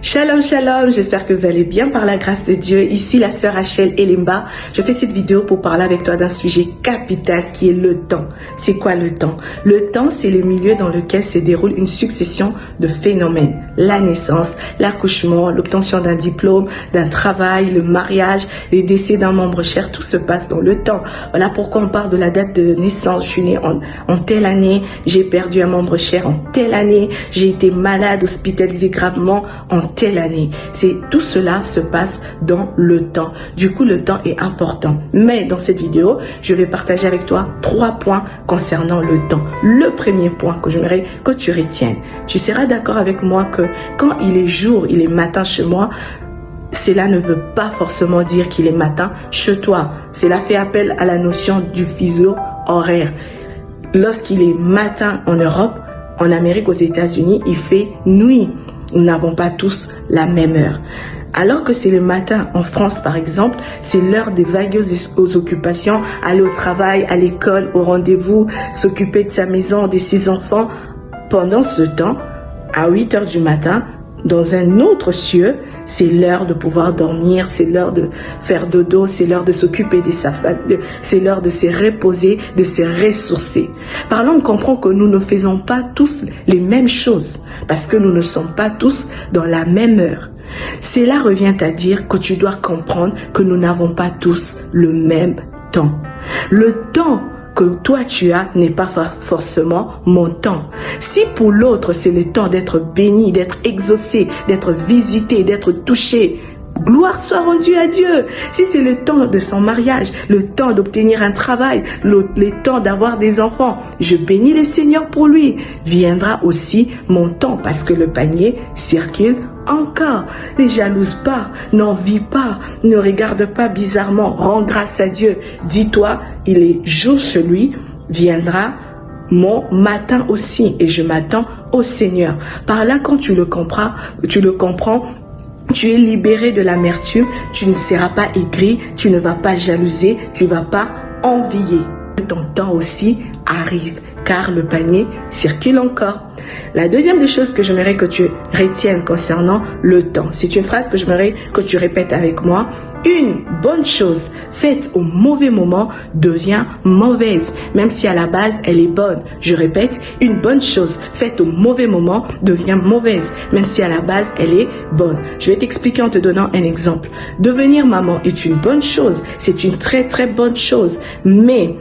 Shalom, shalom, j'espère que vous allez bien par la grâce de Dieu. Ici la sœur Rachel Elemba. Je fais cette vidéo pour parler avec toi d'un sujet capital qui est le temps. C'est quoi le temps? Le temps, c'est le milieu dans lequel se déroule une succession de phénomènes. La naissance, l'accouchement, l'obtention d'un diplôme, d'un travail, le mariage, les décès d'un membre cher, tout se passe dans le temps. Voilà pourquoi on parle de la date de naissance. Je suis née en telle année, j'ai perdu un membre cher en telle année, j'ai été malade, hospitalisé gravement en telle année. Tout cela se passe dans le temps. Du coup, le temps est important. Mais dans cette vidéo, je vais partager avec toi 3 points concernant le temps. Le premier point que j'aimerais que tu retiennes. Tu seras d'accord avec moi que quand il est jour, il est matin chez moi, cela ne veut pas forcément dire qu'il est matin chez toi. Cela fait appel à la notion du fuseau horaire. Lorsqu'il est matin en Europe, en Amérique, aux États-Unis, il fait nuit. Nous n'avons pas tous la même heure. Alors que c'est le matin en France, par exemple, c'est l'heure des vagues aux occupations, aller au travail, à l'école, au rendez-vous, s'occuper de sa maison, de ses enfants. Pendant ce temps, à 8 heures du matin, dans un autre cieux, c'est l'heure de pouvoir dormir, c'est l'heure de faire dodo, c'est l'heure de s'occuper de sa famille, c'est l'heure de se reposer, de se ressourcer. Par là, on comprend que nous ne faisons pas tous les mêmes choses, parce que nous ne sommes pas tous dans la même heure. Cela revient à dire que tu dois comprendre que nous n'avons pas tous le même temps. Le temps que toi tu as n'est pas forcément mon temps. Si pour l'autre c'est le temps d'être béni, d'être exaucé, d'être visité, d'être touché, gloire soit rendue à Dieu. Si c'est le temps de son mariage, le temps d'obtenir un travail, le temps d'avoir des enfants, je bénis le Seigneur pour lui. Viendra aussi mon temps parce que le panier circule encore. Ne jalouse pas, n'envie pas, ne regarde pas bizarrement, rends grâce à Dieu. Dis-toi, il est jour chez lui, viendra mon matin aussi et je m'attends au Seigneur. Par là, quand tu le comprends, tu es libéré de l'amertume, tu ne seras pas aigri, tu ne vas pas jalouser, tu ne vas pas envier. Ton temps aussi arrive, car le panier circule encore. La deuxième des choses que j'aimerais que tu retiennes concernant le temps, c'est une phrase que j'aimerais que tu répètes avec moi. Une bonne chose faite au mauvais moment devient mauvaise, même si à la base elle est bonne. Je répète, une bonne chose faite au mauvais moment devient mauvaise, même si à la base elle est bonne. Je vais t'expliquer en te donnant un exemple. Devenir maman est une bonne chose, c'est une très très bonne chose, mais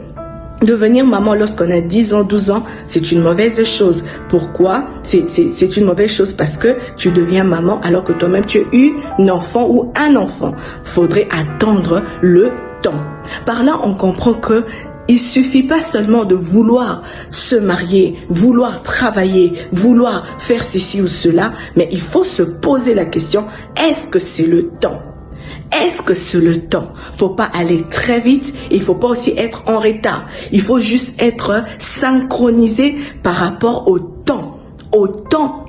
devenir maman lorsqu'on a 10 ans, 12 ans, c'est une mauvaise chose. Pourquoi? C'est une mauvaise chose parce que tu deviens maman alors que toi-même tu as eu un enfant ou un enfant. Faudrait attendre le temps. Par là, on comprend que il suffit pas seulement de vouloir se marier, vouloir travailler, vouloir faire ceci ou cela, mais il faut se poser la question, est-ce que c'est le temps? Est-ce que c'est le temps? Faut pas aller très vite, il faut pas aussi être en retard. Il faut juste être synchronisé par rapport au temps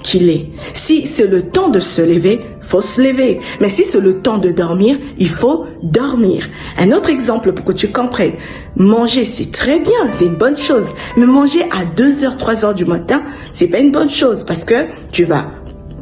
qu'il est. Si c'est le temps de se lever, faut se lever. Mais si c'est le temps de dormir, il faut dormir. Un autre exemple pour que tu comprennes. Manger, c'est très bien, c'est une bonne chose. Mais manger à 2h, 3h du matin, c'est pas une bonne chose parce que tu vas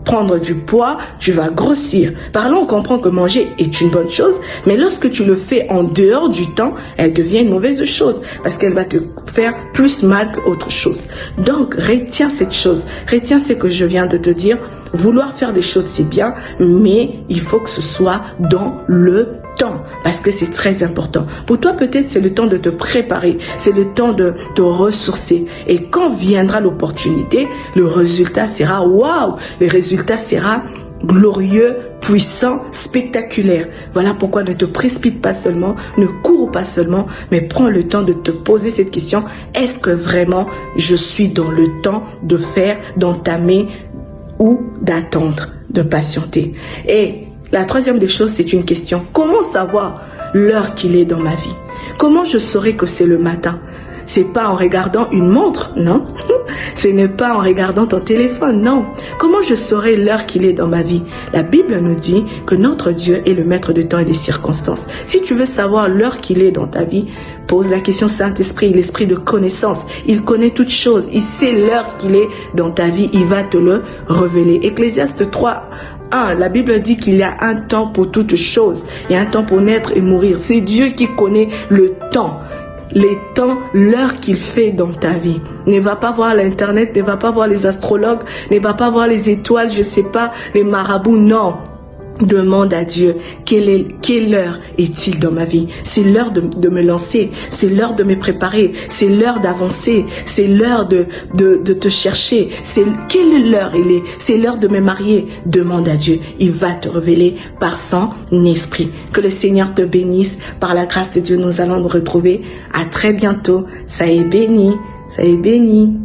prendre du poids, tu vas grossir. Par là, on comprend que manger est une bonne chose, mais lorsque tu le fais en dehors du temps, elle devient une mauvaise chose parce qu'elle va te faire plus mal qu'autre chose. Donc, retiens cette chose. Retiens ce que je viens de te dire. Vouloir faire des choses, c'est bien, mais il faut que ce soit dans le temps, parce que c'est très important. Pour toi, peut-être, c'est le temps de te préparer, c'est le temps de te ressourcer. Et quand viendra l'opportunité, le résultat sera waouh, le résultat sera glorieux, puissant, spectaculaire. Voilà pourquoi ne te précipite pas seulement, ne cours pas seulement, mais prends le temps de te poser cette question. Est-ce que vraiment je suis dans le temps de faire, d'entamer ou d'attendre, de patienter? Et la troisième des choses, c'est une question. Comment savoir l'heure qu'il est dans ma vie? Comment je saurai que c'est le matin? C'est pas en regardant une montre, non. Ce n'est pas en regardant ton téléphone, non. Comment je saurai l'heure qu'il est dans ma vie? La Bible nous dit que notre Dieu est le maître des temps et des circonstances. Si tu veux savoir l'heure qu'il est dans ta vie, pose la question Saint-Esprit, l'esprit de connaissance. Il connaît toutes choses. Il sait l'heure qu'il est dans ta vie. Il va te le révéler. Ecclésiaste 3, La Bible dit qu'il y a un temps pour toutes choses. Il y a un temps pour naître et mourir. C'est Dieu qui connaît le temps. Les temps, l'heure qu'il fait dans ta vie. Ne va pas voir l'internet, ne va pas voir les astrologues, ne va pas voir les étoiles, je sais pas, les marabouts, non. Demande à Dieu, quelle heure est-il dans ma vie? C'est l'heure de me lancer, c'est l'heure de me préparer, c'est l'heure d'avancer, c'est l'heure de te chercher, quelle heure il est? C'est l'heure de me marier. Demande à Dieu, il va te révéler par son esprit. Que le Seigneur te bénisse, par la grâce de Dieu nous allons nous retrouver à très bientôt. Ça est béni, ça est béni.